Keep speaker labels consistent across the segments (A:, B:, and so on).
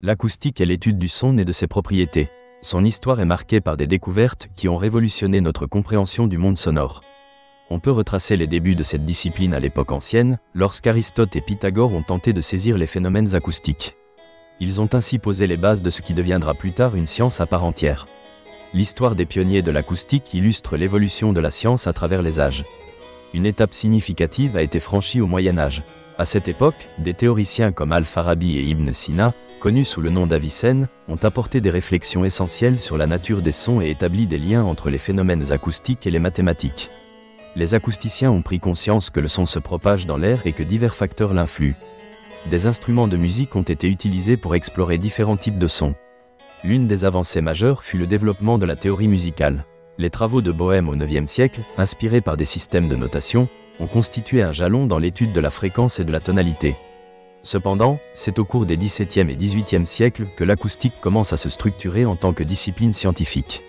A: L'acoustique est l'étude du son et de ses propriétés. Son histoire est marquée par des découvertes qui ont révolutionné notre compréhension du monde sonore. On peut retracer les débuts de cette discipline à l'époque ancienne, lorsqu'Aristote et Pythagore ont tenté de saisir les phénomènes acoustiques. Ils ont ainsi posé les bases de ce qui deviendra plus tard une science à part entière. L'histoire des pionniers de l'acoustique illustre l'évolution de la science à travers les âges. Une étape significative a été franchie au Moyen Âge. À cette époque, des théoriciens comme Al-Farabi et Ibn Sina, connus sous le nom d'Avicenne, ont apporté des réflexions essentielles sur la nature des sons et établi des liens entre les phénomènes acoustiques et les mathématiques. Les acousticiens ont pris conscience que le son se propage dans l'air et que divers facteurs l'influent. Des instruments de musique ont été utilisés pour explorer différents types de sons. L'une des avancées majeures fut le développement de la théorie musicale. Les travaux de Bohème au IXe siècle, inspirés par des systèmes de notation, ont constitué un jalon dans l'étude de la fréquence et de la tonalité. Cependant, c'est au cours des XVIIe et XVIIIe siècles que l'acoustique commence à se structurer en tant que discipline scientifique.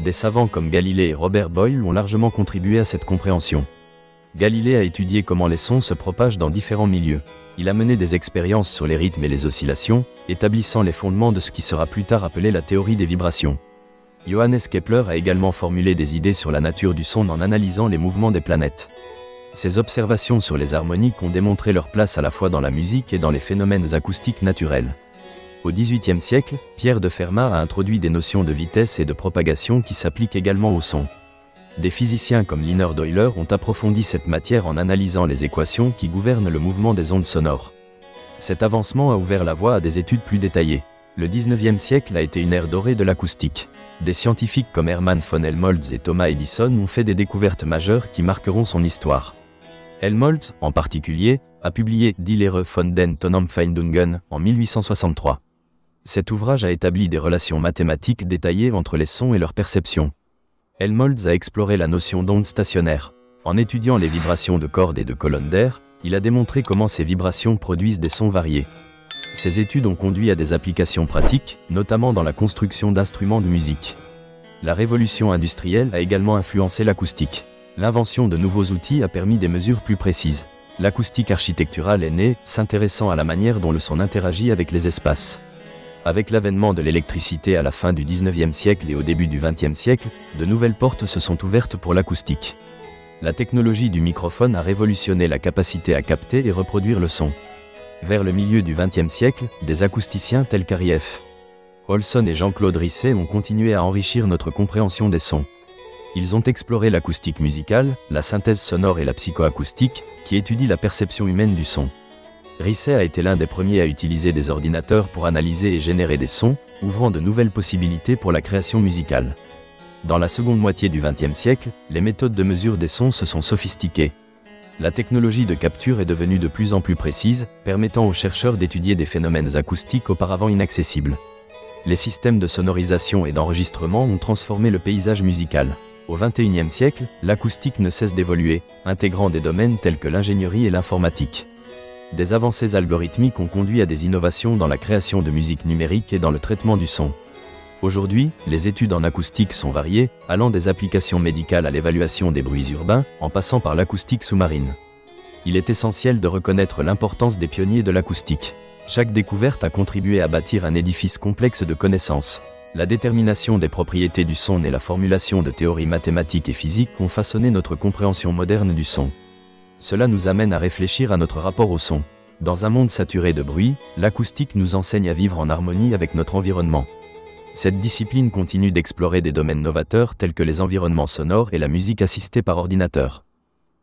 A: Des savants comme Galilée et Robert Boyle ont largement contribué à cette compréhension. Galilée a étudié comment les sons se propagent dans différents milieux. Il a mené des expériences sur les rythmes et les oscillations, établissant les fondements de ce qui sera plus tard appelé la théorie des vibrations. Johannes Kepler a également formulé des idées sur la nature du son en analysant les mouvements des planètes. Ses observations sur les harmoniques ont démontré leur place à la fois dans la musique et dans les phénomènes acoustiques naturels. Au XVIIIe siècle, Pierre de Fermat a introduit des notions de vitesse et de propagation qui s'appliquent également au son. Des physiciens comme Leonard Euler ont approfondi cette matière en analysant les équations qui gouvernent le mouvement des ondes sonores. Cet avancement a ouvert la voie à des études plus détaillées. Le XIXe siècle a été une ère dorée de l'acoustique. Des scientifiques comme Hermann von Helmholtz et Thomas Edison ont fait des découvertes majeures qui marqueront son histoire. Helmholtz, en particulier, a publié Die Lehre von den Tonempfindungen en 1863. Cet ouvrage a établi des relations mathématiques détaillées entre les sons et leur perception. Helmholtz a exploré la notion d'onde stationnaire. En étudiant les vibrations de cordes et de colonnes d'air, il a démontré comment ces vibrations produisent des sons variés. Ces études ont conduit à des applications pratiques, notamment dans la construction d'instruments de musique. La révolution industrielle a également influencé l'acoustique. L'invention de nouveaux outils a permis des mesures plus précises. L'acoustique architecturale est née, s'intéressant à la manière dont le son interagit avec les espaces. Avec l'avènement de l'électricité à la fin du XIXe siècle et au début du XXe siècle, de nouvelles portes se sont ouvertes pour l'acoustique. La technologie du microphone a révolutionné la capacité à capter et reproduire le son. Vers le milieu du XXe siècle, des acousticiens tels qu'Harry F. Olson et Jean-Claude Risset ont continué à enrichir notre compréhension des sons. Ils ont exploré l'acoustique musicale, la synthèse sonore et la psychoacoustique, qui étudient la perception humaine du son. Risset a été l'un des premiers à utiliser des ordinateurs pour analyser et générer des sons, ouvrant de nouvelles possibilités pour la création musicale. Dans la seconde moitié du XXe siècle, les méthodes de mesure des sons se sont sophistiquées. La technologie de capture est devenue de plus en plus précise, permettant aux chercheurs d'étudier des phénomènes acoustiques auparavant inaccessibles. Les systèmes de sonorisation et d'enregistrement ont transformé le paysage musical. Au XXIe siècle, l'acoustique ne cesse d'évoluer, intégrant des domaines tels que l'ingénierie et l'informatique. Des avancées algorithmiques ont conduit à des innovations dans la création de musique numérique et dans le traitement du son. Aujourd'hui, les études en acoustique sont variées, allant des applications médicales à l'évaluation des bruits urbains, en passant par l'acoustique sous-marine. Il est essentiel de reconnaître l'importance des pionniers de l'acoustique. Chaque découverte a contribué à bâtir un édifice complexe de connaissances. La détermination des propriétés du son et la formulation de théories mathématiques et physiques ont façonné notre compréhension moderne du son. Cela nous amène à réfléchir à notre rapport au son. Dans un monde saturé de bruit, l'acoustique nous enseigne à vivre en harmonie avec notre environnement. Cette discipline continue d'explorer des domaines novateurs tels que les environnements sonores et la musique assistée par ordinateur.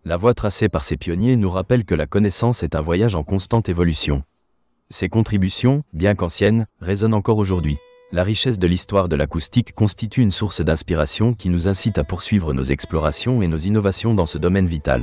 A: La voie tracée par ces pionniers nous rappelle que la connaissance est un voyage en constante évolution. Ces contributions, bien qu'anciennes, résonnent encore aujourd'hui. La richesse de l'histoire de l'acoustique constitue une source d'inspiration qui nous incite à poursuivre nos explorations et nos innovations dans ce domaine vital.